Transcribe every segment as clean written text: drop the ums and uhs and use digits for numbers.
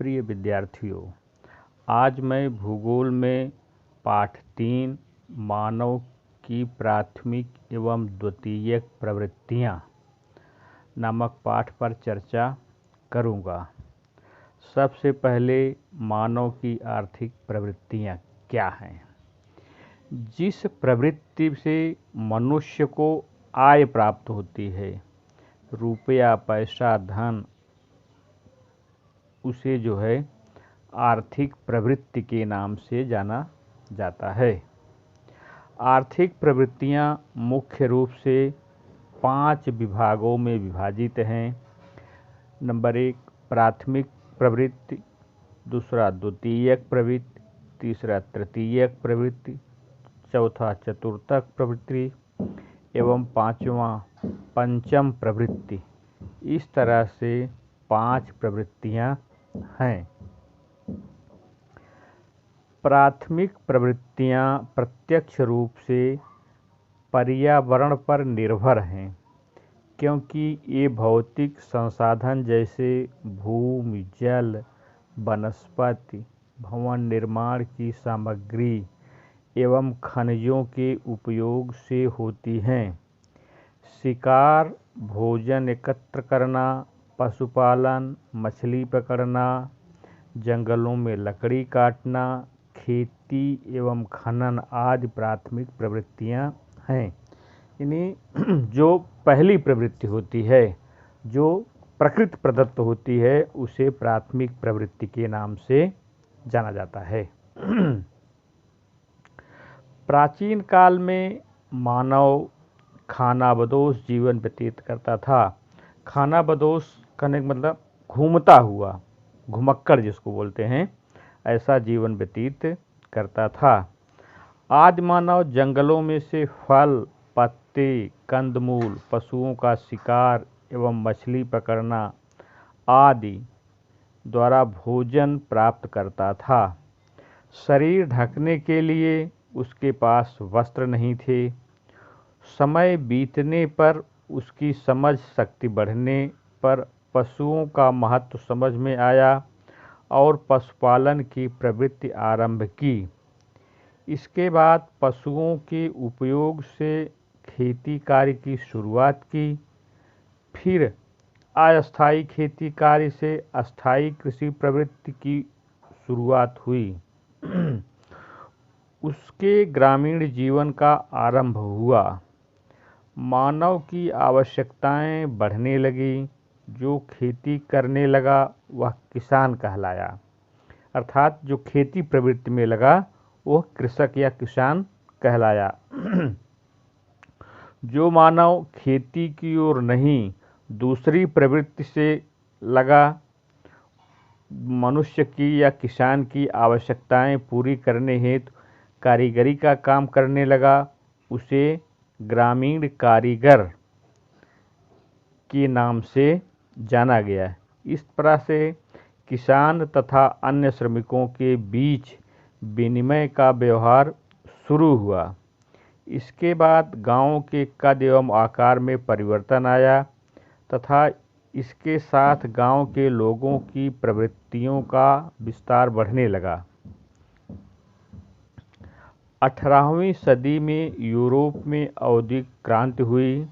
प्रिय विद्यार्थियों, आज मैं भूगोल में पाठ 3 मानव की प्राथमिक एवं द्वितीयक प्रवृत्तियाँ नामक पाठ पर चर्चा करूँगा। सबसे पहले मानव की आर्थिक प्रवृत्तियाँ क्या हैं? जिस प्रवृत्ति से मनुष्य को आय प्राप्त होती है, रुपया, पैसा, धन, उसे जो है आर्थिक प्रवृत्ति के नाम से जाना जाता है। आर्थिक प्रवृत्तियाँ मुख्य रूप से 5 विभागों में विभाजित हैं। नंबर 1 प्राथमिक प्रवृत्ति, दूसरा द्वितीयक प्रवृत्ति, तीसरा तृतीयक प्रवृत्ति, चौथा चतुर्थक प्रवृत्ति एवं पांचवा पंचम प्रवृत्ति। इस तरह से 5 प्रवृत्तियाँ हैं। प्राथमिक प्रवृत्तियाँ प्रत्यक्ष रूप से पर्यावरण पर निर्भर हैं, क्योंकि ये भौतिक संसाधन जैसे भूमि, जल, वनस्पति, भवन निर्माण की सामग्री एवं खनिजों के उपयोग से होती हैं। शिकार, भोजन एकत्र करना, पशुपालन, मछली पकड़ना, जंगलों में लकड़ी काटना, खेती एवं खनन आदि प्राथमिक प्रवृत्तियां हैं। यानी जो पहली प्रवृत्ति होती है, जो प्रकृति प्रदत्त होती है, उसे प्राथमिक प्रवृत्ति के नाम से जाना जाता है। प्राचीन काल में मानव खानाबदोश जीवन व्यतीत करता था। खानाबदोश करने का मतलब घूमता हुआ, घुमक्कड़ जिसको बोलते हैं, ऐसा जीवन व्यतीत करता था। आदि मानव जंगलों में से फल, पत्ते, कंदमूल, पशुओं का शिकार एवं मछली पकड़ना आदि द्वारा भोजन प्राप्त करता था। शरीर ढकने के लिए उसके पास वस्त्र नहीं थे। समय बीतने पर उसकी समझ शक्ति बढ़ने पर पशुओं का महत्व समझ में आया और पशुपालन की प्रवृत्ति आरंभ की। इसके बाद पशुओं के उपयोग से खेती कार्य की शुरुआत की। फिर अस्थायी खेती कार्य से अस्थायी कृषि प्रवृत्ति की शुरुआत हुई। उसके ग्रामीण जीवन का आरंभ हुआ। मानव की आवश्यकताएं बढ़ने लगी। जो खेती करने लगा वह किसान कहलाया, अर्थात जो खेती प्रवृत्ति में लगा वह कृषक या किसान कहलाया। जो मानव खेती की ओर नहीं, दूसरी प्रवृत्ति से लगा, मनुष्य की या किसान की आवश्यकताएं पूरी करने हेतु कारीगरी का काम करने लगा, उसे ग्रामीण कारीगर के नाम से जाना गया। इस तरह से किसान तथा अन्य श्रमिकों के बीच विनिमय का व्यवहार शुरू हुआ। इसके बाद गांव के कद एवं आकार में परिवर्तन आया तथा इसके साथ गांव के लोगों की प्रवृत्तियों का विस्तार बढ़ने लगा। 18वीं सदी में यूरोप में औद्योगिक क्रांति हुई।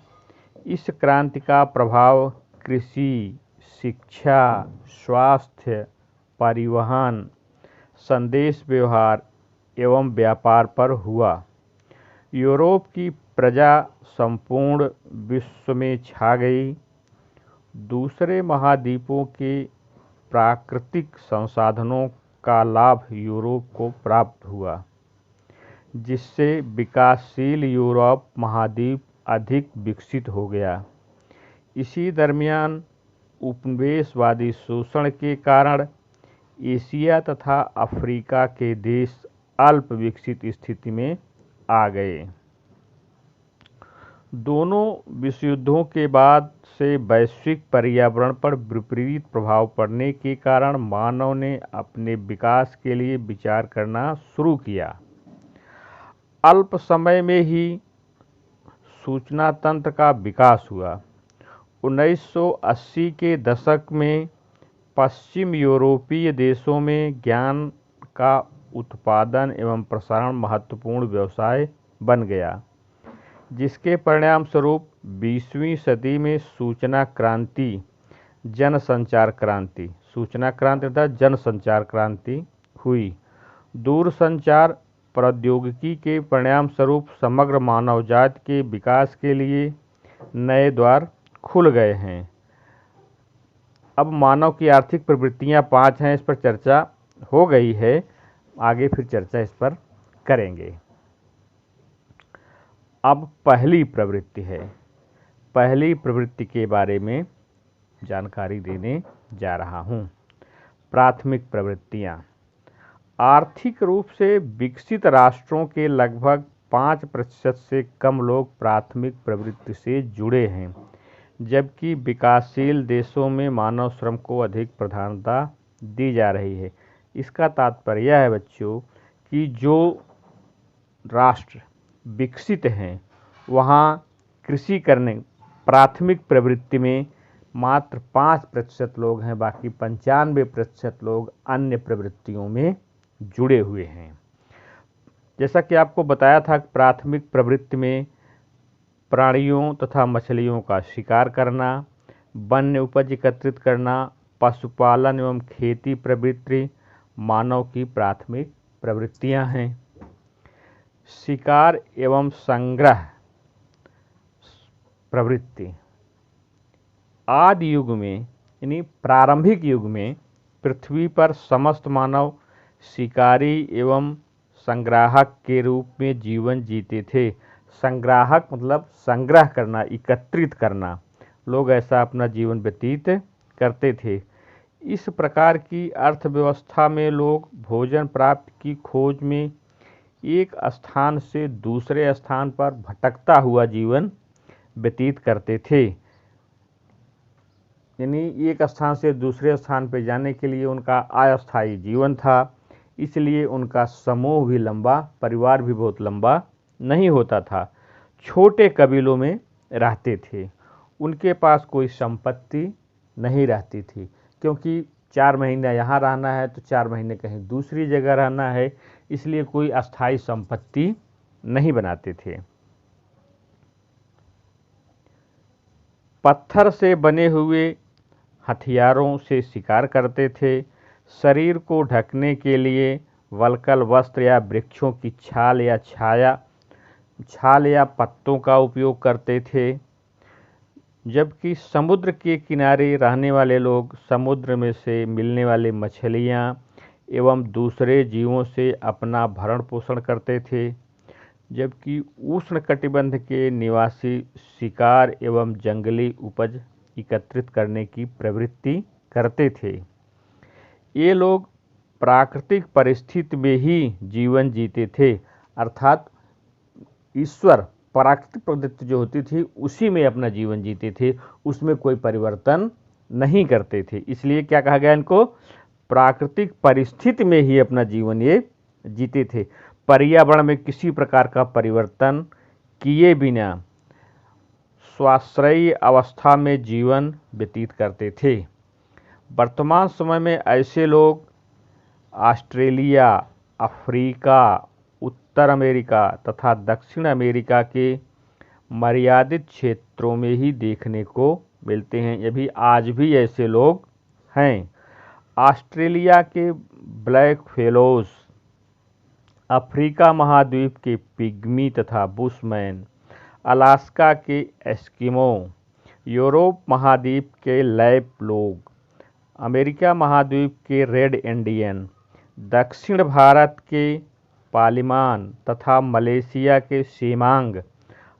इस क्रांति का प्रभाव कृषि, शिक्षा, स्वास्थ्य, परिवहन, संदेश व्यवहार एवं व्यापार पर हुआ। यूरोप की प्रजा संपूर्ण विश्व में छा गई। दूसरे महाद्वीपों के प्राकृतिक संसाधनों का लाभ यूरोप को प्राप्त हुआ, जिससे विकासशील यूरोप महाद्वीप अधिक विकसित हो गया। इसी दरमियान उपनिवेशवादी शोषण के कारण एशिया तथा अफ्रीका के देश अल्प विकसित स्थिति में आ गए। दोनों विश्व युद्धों के बाद से वैश्विक पर्यावरण पर विपरीत प्रभाव पड़ने के कारण मानव ने अपने विकास के लिए विचार करना शुरू किया। अल्प समय में ही सूचना तंत्र का विकास हुआ। 1980 के दशक में पश्चिम यूरोपीय देशों में ज्ञान का उत्पादन एवं प्रसारण महत्वपूर्ण व्यवसाय बन गया, जिसके परिणाम स्वरूप 20वीं सदी में सूचना क्रांति तथा जनसंचार क्रांति हुई। दूरसंचार प्रौद्योगिकी के परिणाम स्वरूप समग्र मानवजाति के विकास के लिए नए द्वार खुल गए हैं। अब मानव की आर्थिक प्रवृत्तियां 5 हैं, इस पर चर्चा हो गई है, आगे फिर चर्चा इस पर करेंगे। अब पहली प्रवृत्ति है, पहली प्रवृत्ति के बारे में जानकारी देने जा रहा हूं। प्राथमिक प्रवृत्तियां। आर्थिक रूप से विकसित राष्ट्रों के लगभग 5% से कम लोग प्राथमिक प्रवृत्ति से जुड़े हैं, जबकि विकासशील देशों में मानव श्रम को अधिक प्रधानता दी जा रही है। इसका तात्पर्य यह है बच्चों कि जो राष्ट्र विकसित हैं वहाँ कृषि करने प्राथमिक प्रवृत्ति में मात्र 5% लोग हैं, बाकी 95% लोग अन्य प्रवृत्तियों में जुड़े हुए हैं। जैसा कि आपको बताया था, प्राथमिक प्रवृत्ति में प्राणियों तथा मछलियों का शिकार करना, वन्य उपज एकत्रित करना, पशुपालन एवं खेती प्रवृत्ति मानव की प्राथमिक प्रवृत्तियां हैं। शिकार एवं संग्रह प्रवृत्ति। आदि युग में यानी प्रारंभिक युग में पृथ्वी पर समस्त मानव शिकारी एवं संग्राहक के रूप में जीवन जीते थे। संग्राहक मतलब संग्रह करना, एकत्रित करना, लोग ऐसा अपना जीवन व्यतीत करते थे। इस प्रकार की अर्थव्यवस्था में लोग भोजन प्राप्ति की खोज में एक स्थान से दूसरे स्थान पर भटकता हुआ जीवन व्यतीत करते थे। यानी एक स्थान से दूसरे स्थान पर जाने के लिए उनका अस्थायी जीवन था, इसलिए उनका समूह भी लंबा, परिवार भी बहुत लंबा नहीं होता था। छोटे कबीलों में रहते थे, उनके पास कोई संपत्ति नहीं रहती थी, क्योंकि 4 महीने यहाँ रहना है तो 4 महीने कहीं दूसरी जगह रहना है, इसलिए कोई अस्थायी संपत्ति नहीं बनाते थे। पत्थर से बने हुए हथियारों से शिकार करते थे। शरीर को ढकने के लिए वल्कल वस्त्र या वृक्षों की छाल या पत्तों का उपयोग करते थे, जबकि समुद्र के किनारे रहने वाले लोग समुद्र में से मिलने वाली मछलियां एवं दूसरे जीवों से अपना भरण पोषण करते थे, जबकि उष्णकटिबंध के निवासी शिकार एवं जंगली उपज एकत्रित करने की प्रवृत्ति करते थे। ये लोग प्राकृतिक परिस्थिति में ही जीवन जीते थे, अर्थात ईश्वर प्राकृतिक प्रवृत्ति जो होती थी उसी में अपना जीवन जीते थे, उसमें कोई परिवर्तन नहीं करते थे। इसलिए क्या कहा गया इनको? प्राकृतिक परिस्थिति में ही अपना जीवन ये जीते थे, पर्यावरण में किसी प्रकार का परिवर्तन किए बिना स्वाश्रयी अवस्था में जीवन व्यतीत करते थे। वर्तमान समय में ऐसे लोग ऑस्ट्रेलिया, अफ्रीका, उत्तर अमेरिका तथा दक्षिण अमेरिका के मर्यादित क्षेत्रों में ही देखने को मिलते हैं। ये भी आज भी ऐसे लोग हैं। ऑस्ट्रेलिया के ब्लैक फेलोज, अफ्रीका महाद्वीप के पिग्मी तथा बुशमैन, अलास्का के एस्किमो, यूरोप महाद्वीप के लैप लोग, अमेरिका महाद्वीप के रेड इंडियन, दक्षिण भारत के पालिमान तथा मलेशिया के सेमांग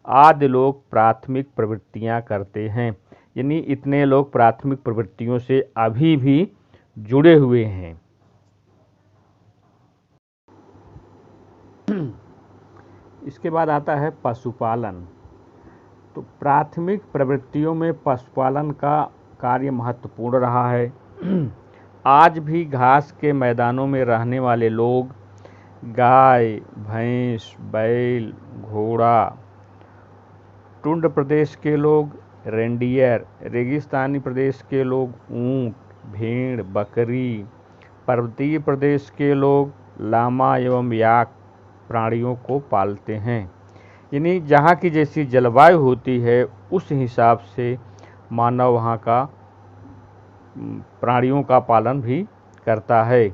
आदि लोग प्राथमिक प्रवृत्तियां करते हैं। यानी इतने लोग प्राथमिक प्रवृत्तियों से अभी भी जुड़े हुए हैं। इसके बाद आता है पशुपालन। तो प्राथमिक प्रवृत्तियों में पशुपालन का कार्य महत्वपूर्ण रहा है। आज भी घास के मैदानों में रहने वाले लोग गाय, भैंस, बैल, घोड़ा, टुंड प्रदेश के लोग रेंडियर, रेगिस्तानी प्रदेश के लोग ऊंट, भेड़, बकरी। पर्वतीय प्रदेश के लोग लामा एवं याक प्राणियों को पालते हैं। यानी जहाँ की जैसी जलवायु होती है उस हिसाब से मानव वहाँ का प्राणियों का पालन भी करता है।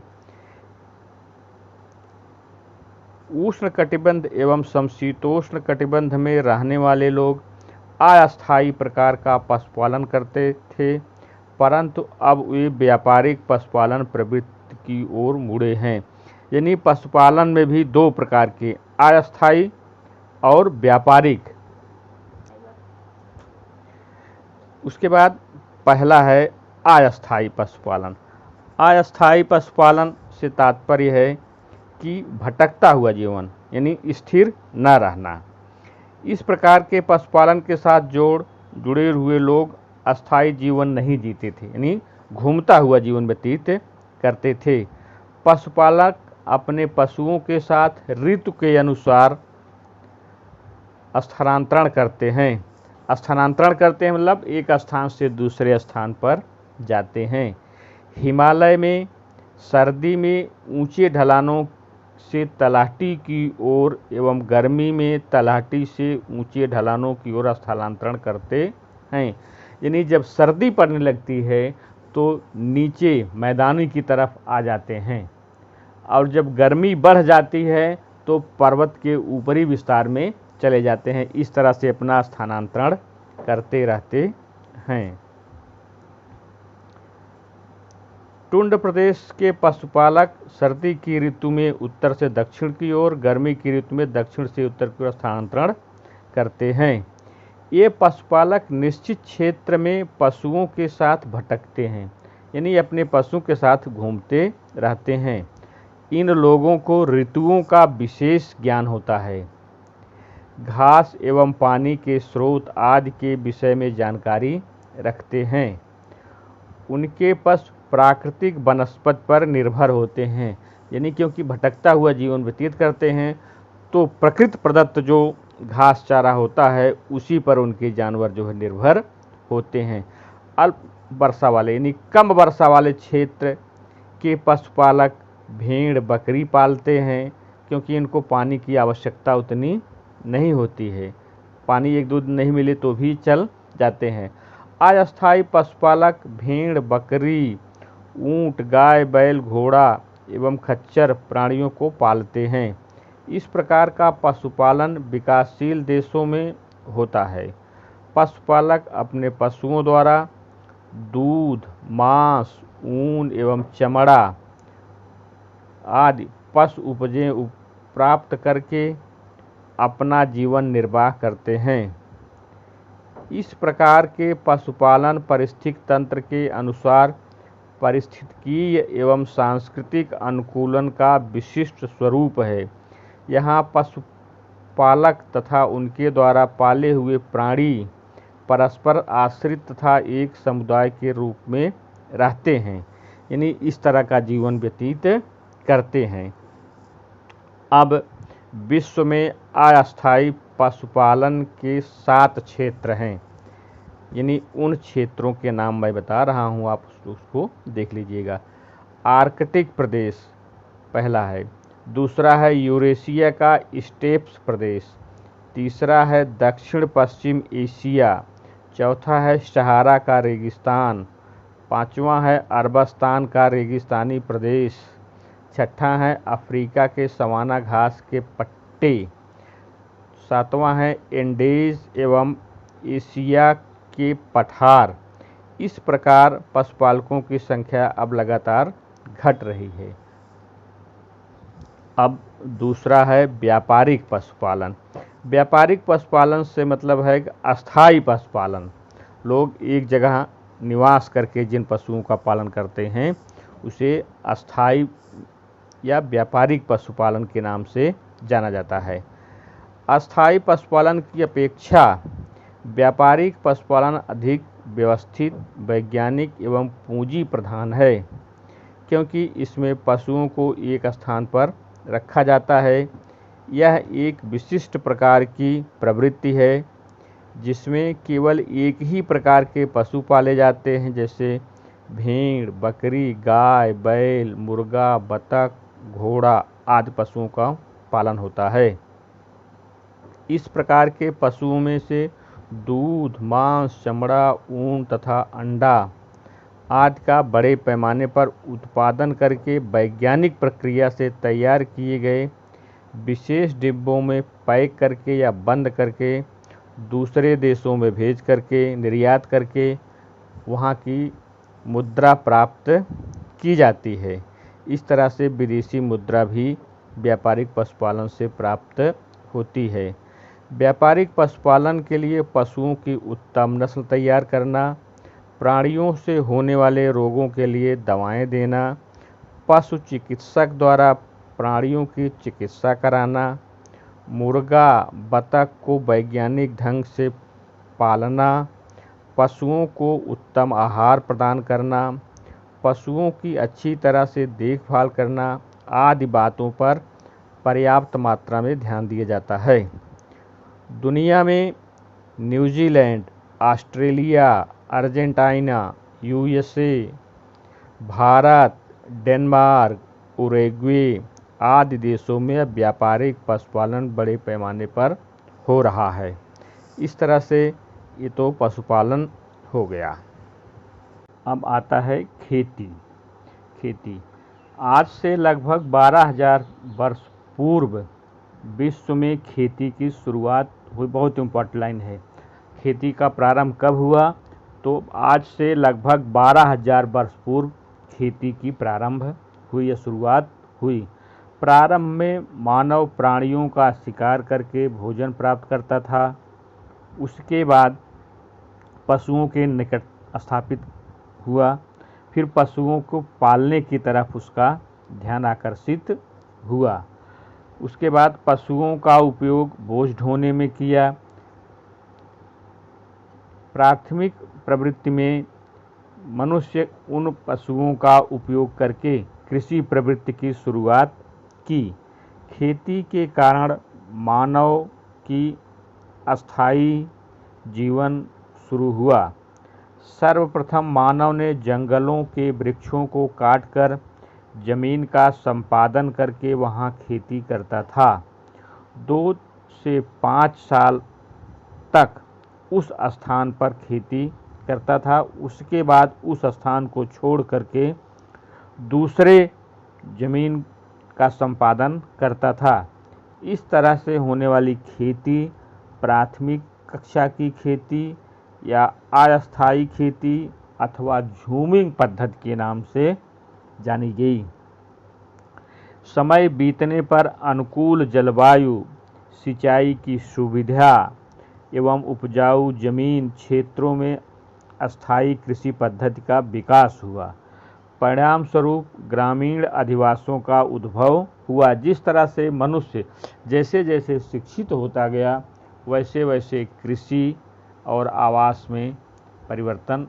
उष्ण कटिबंध एवं समशीतोष्ण कटिबंध में रहने वाले लोग अस्थायी प्रकार का पशुपालन करते थे, परंतु अब वे व्यापारिक पशुपालन प्रवृत्ति की ओर मुड़े हैं। यानी पशुपालन में भी दो प्रकार के, अस्थायी और व्यापारिक। उसके बाद पहला है अस्थायी पशुपालन। अस्थायी पशुपालन से तात्पर्य है कि भटकता हुआ जीवन, यानी स्थिर न रहना। इस प्रकार के पशुपालन के साथ जुड़े हुए लोग अस्थायी जीवन नहीं जीते थे, यानी घूमता हुआ जीवन व्यतीत करते थे। पशुपालक अपने पशुओं के साथ ऋतु के अनुसार स्थानांतरण करते हैं। स्थानांतरण करते हैं मतलब एक स्थान से दूसरे स्थान पर जाते हैं। हिमालय में सर्दी में ऊंचे ढलानों से तलहटी की ओर एवं गर्मी में तलहटी से ऊंचे ढलानों की ओर स्थानांतरण करते हैं। यानी जब सर्दी पड़ने लगती है तो नीचे मैदानी की तरफ आ जाते हैं, और जब गर्मी बढ़ जाती है तो पर्वत के ऊपरी विस्तार में चले जाते हैं। इस तरह से अपना स्थानांतरण करते रहते हैं। टुंड प्रदेश के पशुपालक सर्दी की ऋतु में उत्तर से दक्षिण की ओर, गर्मी की ऋतु में दक्षिण से उत्तर की ओर स्थानांतरण करते हैं। ये पशुपालक निश्चित क्षेत्र में पशुओं के साथ भटकते हैं, यानी अपने पशु के साथ घूमते रहते हैं। इन लोगों को ऋतुओं का विशेष ज्ञान होता है। घास एवं पानी के स्रोत आदि के विषय में जानकारी रखते हैं। उनके पशु प्राकृतिक वनस्पति पर निर्भर होते हैं, यानी क्योंकि भटकता हुआ जीवन व्यतीत करते हैं तो प्रकृति प्रदत्त जो घास चारा होता है उसी पर उनके जानवर जो है निर्भर होते हैं। अल्प वर्षा वाले यानी कम वर्षा वाले क्षेत्र के पशुपालक भेड़ बकरी पालते हैं, क्योंकि इनको पानी की आवश्यकता उतनी नहीं होती है। पानी एक दो दिन नहीं मिले तो भी चल जाते हैं। अस्थायी पशुपालक भेड़ बकरी, ऊंट, गाय, बैल, घोड़ा एवं खच्चर प्राणियों को पालते हैं। इस प्रकार का पशुपालन विकासशील देशों में होता है। पशुपालक अपने पशुओं द्वारा दूध, मांस, ऊन एवं चमड़ा आदि पशु उपजें प्राप्त करके अपना जीवन निर्वाह करते हैं। इस प्रकार के पशुपालन पारिस्थितिक तंत्र के अनुसार पारिस्थितिकीय एवं सांस्कृतिक अनुकूलन का विशिष्ट स्वरूप है। यहाँ पशुपालक तथा उनके द्वारा पाले हुए प्राणी परस्पर आश्रित तथा एक समुदाय के रूप में रहते हैं, यानी इस तरह का जीवन व्यतीत करते हैं। अब विश्व में अस्थायी पशुपालन के 7 क्षेत्र हैं, यानी उन क्षेत्रों के नाम मैं बता रहा हूँ, आप उसको देख लीजिएगा। आर्कटिक प्रदेश पहला है, दूसरा है यूरेशिया का स्टेप्स प्रदेश, तीसरा है दक्षिण पश्चिम एशिया, चौथा है सहारा का रेगिस्तान, पांचवा है अरबस्तान का रेगिस्तानी प्रदेश, छठा है अफ्रीका के सवाना घास के पट्टे, सातवां है एंडीज एवं एशिया के पठार। इस प्रकार पशुपालकों की संख्या अब लगातार घट रही है। अब दूसरा है व्यापारिक पशुपालन। व्यापारिक पशुपालन से मतलब है कि अस्थायी पशुपालन। लोग एक जगह निवास करके जिन पशुओं का पालन करते हैं उसे अस्थायी या व्यापारिक पशुपालन के नाम से जाना जाता है। अस्थायी पशुपालन की अपेक्षा व्यापारिक पशुपालन अधिक व्यवस्थित, वैज्ञानिक एवं पूंजी प्रधान है, क्योंकि इसमें पशुओं को एक स्थान पर रखा जाता है। यह एक विशिष्ट प्रकार की प्रवृत्ति है जिसमें केवल एक ही प्रकार के पशु पाले जाते हैं, जैसे भेड़, बकरी, गाय, बैल, मुर्गा, बतख, घोड़ा आदि पशुओं का पालन होता है। इस प्रकार के पशुओं में से दूध, मांस, चमड़ा, ऊन तथा अंडा आदि का बड़े पैमाने पर उत्पादन करके वैज्ञानिक प्रक्रिया से तैयार किए गए विशेष डिब्बों में पैक करके या बंद करके दूसरे देशों में भेज करके निर्यात करके वहाँ की मुद्रा प्राप्त की जाती है। इस तरह से विदेशी मुद्रा भी व्यापारिक पशुपालन से प्राप्त होती है। व्यापारिक पशुपालन के लिए पशुओं की उत्तम नस्ल तैयार करना, प्राणियों से होने वाले रोगों के लिए दवाएं देना, पशु चिकित्सक द्वारा प्राणियों की चिकित्सा कराना, मुर्गा, बतख को वैज्ञानिक ढंग से पालना, पशुओं को उत्तम आहार प्रदान करना, पशुओं की अच्छी तरह से देखभाल करना आदि बातों पर पर्याप्त मात्रा में ध्यान दिया जाता है। दुनिया में New Zealand, Australia, Argentina, USA, Bharat, Denmark, Uruguay आदि देशों में अब व्यापारिक पशुपालन बड़े पैमाने पर हो रहा है। इस तरह से ये तो पशुपालन हो गया। अब आता है खेती। खेती आज से लगभग 12,000 वर्ष पूर्व विश्व में खेती की शुरुआत हुई। बहुत इम्पोर्टेंट लाइन है। खेती का प्रारंभ कब हुआ? तो आज से लगभग 12,000 वर्ष पूर्व खेती की प्रारंभ हुई या शुरुआत हुई। प्रारंभ में मानव प्राणियों का शिकार करके भोजन प्राप्त करता था। उसके बाद पशुओं के निकट स्थापित हुआ। फिर पशुओं को पालने की तरफ उसका ध्यान आकर्षित हुआ। उसके बाद पशुओं का उपयोग बोझ ढोने में किया। प्राथमिक प्रवृत्ति में मनुष्य उन पशुओं का उपयोग करके कृषि प्रवृत्ति की शुरुआत की। खेती के कारण मानव की अस्थायी जीवन शुरू हुआ। सर्वप्रथम मानव ने जंगलों के वृक्षों को काटकर जमीन का संपादन करके वहां खेती करता था। 2 से 5 साल तक उस स्थान पर खेती करता था। उसके बाद उस स्थान को छोड़ करके दूसरे जमीन का संपादन करता था। इस तरह से होने वाली खेती प्राथमिक कक्षा की खेती या अस्थायी खेती अथवा झूमिंग पद्धति के नाम से जानी गई। समय बीतने पर अनुकूल जलवायु, सिंचाई की सुविधा एवं उपजाऊ जमीन क्षेत्रों में अस्थायी कृषि पद्धति का विकास हुआ। परिणाम स्वरूप ग्रामीण अधिवासों का उद्भव हुआ। जिस तरह से मनुष्य जैसे जैसे शिक्षित होता गया वैसे वैसे कृषि और आवास में परिवर्तन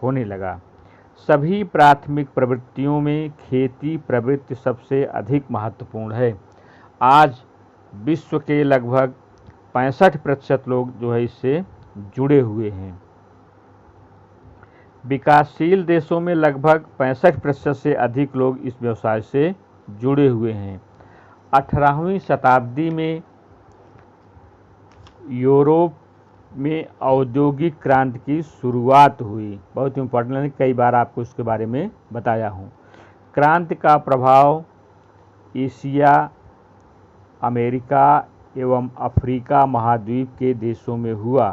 होने लगा। सभी प्राथमिक प्रवृत्तियों में खेती प्रवृत्ति सबसे अधिक महत्वपूर्ण है। आज विश्व के लगभग 65% लोग जो है इससे जुड़े हुए हैं। विकासशील देशों में लगभग 65% से अधिक लोग इस व्यवसाय से जुड़े हुए हैं। 18वीं शताब्दी में यूरोप में औद्योगिक क्रांति की शुरुआत हुई। बहुत इम्पोर्टेंट है, कई बार आपको इसके बारे में बताया हूँ। क्रांति का प्रभाव एशिया, अमेरिका एवं अफ्रीका महाद्वीप के देशों में हुआ।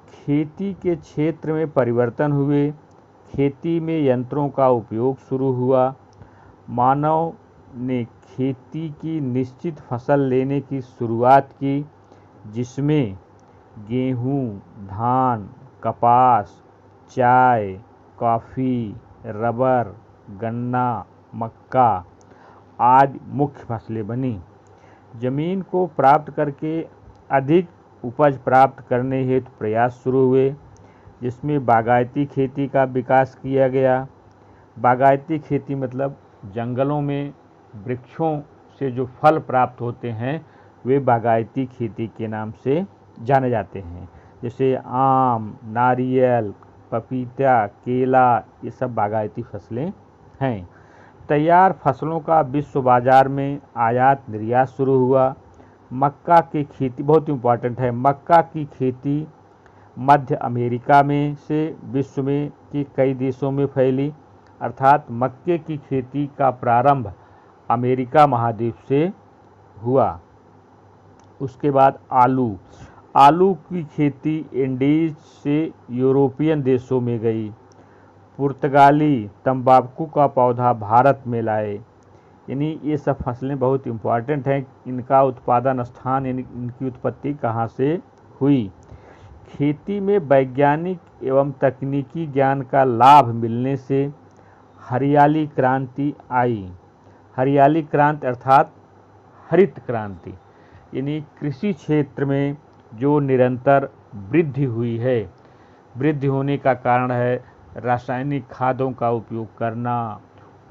खेती के क्षेत्र में परिवर्तन हुए। खेती में यंत्रों का उपयोग शुरू हुआ। मानव ने खेती की निश्चित फसल लेने की शुरुआत की, जिसमें गेहूँ, धान, कपास, चाय, कॉफ़ी, रबर, गन्ना, मक्का आदि मुख्य फसलें बनी। जमीन को प्राप्त करके अधिक उपज प्राप्त करने हेतु प्रयास शुरू हुए, जिसमें बागायती खेती का विकास किया गया। बागायती खेती मतलब जंगलों में वृक्षों से जो फल प्राप्त होते हैं वे बागायती खेती के नाम से जाने जाते हैं। जैसे आम, नारियल, पपीता, केला, ये सब बागायती फसलें हैं। तैयार फसलों का विश्व बाजार में आयात निर्यात शुरू हुआ। मक्का की खेती बहुत इम्पॉर्टेंट है। मक्का की खेती मध्य अमेरिका में से विश्व में के कई देशों में फैली, अर्थात मक्के की खेती का प्रारंभ अमेरिका महाद्वीप से हुआ। उसके बाद आलू की खेती इंडीज से यूरोपियन देशों में गई। पुर्तगाली तंबाकू का पौधा भारत में लाए। यानी ये सब फसलें बहुत इम्पॉर्टेंट हैं। इनका उत्पादन स्थान यानी इनकी उत्पत्ति कहाँ से हुई। खेती में वैज्ञानिक एवं तकनीकी ज्ञान का लाभ मिलने से हरियाली क्रांति आई। हरियाली क्रांति अर्थात हरित क्रांति, यानी कृषि क्षेत्र में जो निरंतर वृद्धि हुई है। वृद्धि होने का कारण है रासायनिक खादों का उपयोग करना,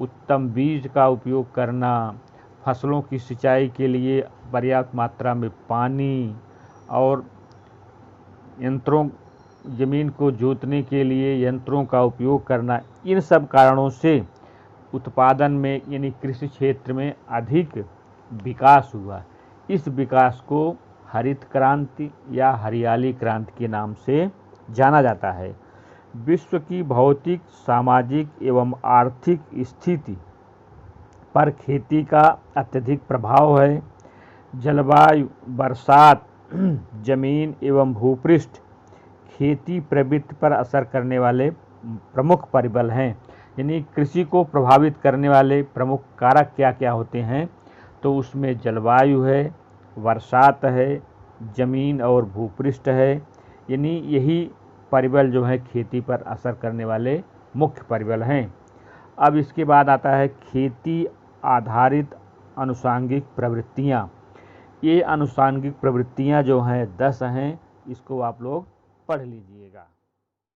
उत्तम बीज का उपयोग करना, फसलों की सिंचाई के लिए पर्याप्त मात्रा में पानी और यंत्रों, ज़मीन को जोतने के लिए यंत्रों का उपयोग करना। इन सब कारणों से उत्पादन में यानी कृषि क्षेत्र में अधिक विकास हुआ। इस विकास को हरित क्रांति या हरियाली क्रांति के नाम से जाना जाता है। विश्व की भौतिक, सामाजिक एवं आर्थिक स्थिति पर खेती का अत्यधिक प्रभाव है। जलवायु, बरसात, जमीन एवं भूपृष्ठ खेती प्रवृत्ति पर असर करने वाले प्रमुख परिबल हैं। यानी कृषि को प्रभावित करने वाले प्रमुख कारक क्या क्या होते हैं, तो उसमें जलवायु है, बरसात है, जमीन और भूपृष्ठ है। यानी यही परिबल जो है खेती पर असर करने वाले मुख्य परिबल हैं। अब इसके बाद आता है खेती आधारित अनुषांगिक प्रवृत्तियाँ। ये अनुषांगिक प्रवृत्तियाँ जो हैं 10 हैं, इसको आप लोग पढ़ लीजिएगा।